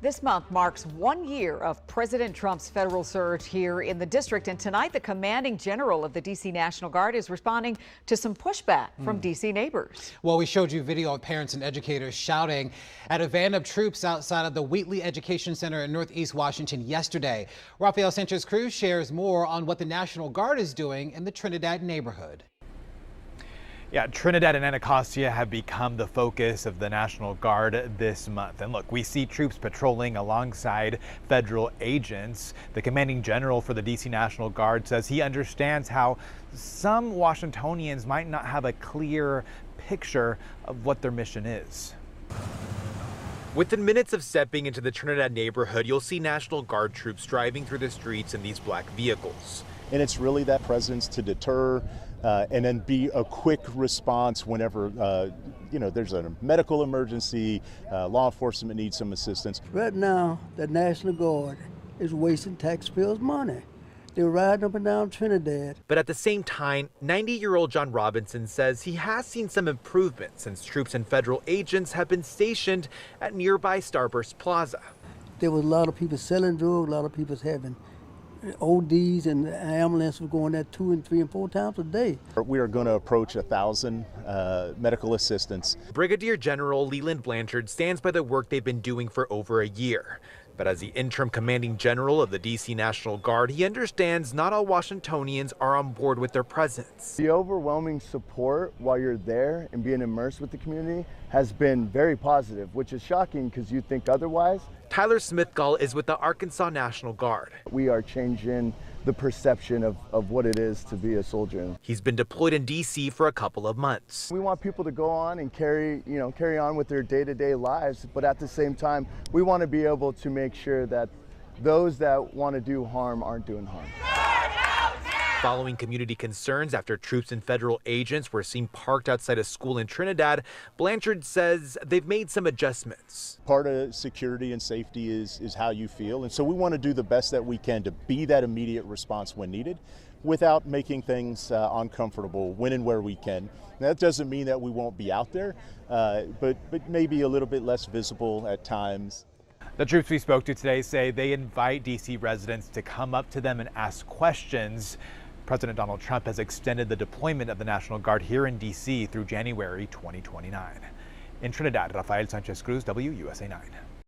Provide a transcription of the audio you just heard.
This month marks 1 year of President Trump's federal surge here in the district. And tonight, the commanding general of the D.C. National Guard is responding to some pushback from D.C. neighbors. Well, we showed you video of parents and educators shouting at a van of troops outside of the Wheatley Education Center in Northeast Washington yesterday. Rafael Sanchez-Cruz shares more on what the National Guard is doing in the Trinidad neighborhood. Yeah, Trinidad and Anacostia have become the focus of the National Guard this month. And look, we see troops patrolling alongside federal agents. The commanding general for the D.C. National Guard says he understands how some Washingtonians might not have a clear picture of what their mission is. Within minutes of stepping into the Trinidad neighborhood, you'll see National Guard troops driving through the streets in these black vehicles. And it's really that presence to deter and then be a quick response whenever, there's a medical emergency, law enforcement needs some assistance. Right now, the National Guard is wasting taxpayers' money. They're riding up and down Trinidad. But at the same time, 90-year-old John Robinson says he has seen some improvement since troops and federal agents have been stationed at nearby Starburst Plaza. There was a lot of people selling drugs, a lot of people having ODs, and the ambulance was going there 2 and 3 and 4 times a day. We are going to approach 1,000 medical assistants. Brigadier General Leland Blanchard stands by the work they've been doing for over a year. But as the interim commanding general of the D.C. National Guard, he understands not all Washingtonians are on board with their presence. The overwhelming support while you're there and being immersed with the community has been very positive, which is shocking because you'd think otherwise. Tyler Smithgall is with the Arkansas National Guard. We are changing the perception of what it is to be a soldier. He's been deployed in D.C. for a couple of months. We want people to go on and carry on with their day-to-day lives, but at the same time, we want to be able to make sure that those that want to do harm aren't doing harm. Following community concerns after troops and federal agents were seen parked outside a school in Trinidad, Blanchard says they've made some adjustments. Part of security and safety is how you feel, and so we want to do the best that we can to be that immediate response when needed without making things uncomfortable when and where we can. Now, that doesn't mean that we won't be out there, but maybe a little bit less visible at times. The troops we spoke to today say they invite D.C. residents to come up to them and ask questions. President Donald Trump has extended the deployment of the National Guard here in D.C. through January 2029. In Trinidad, Rafael Sanchez-Cruz, WUSA 9.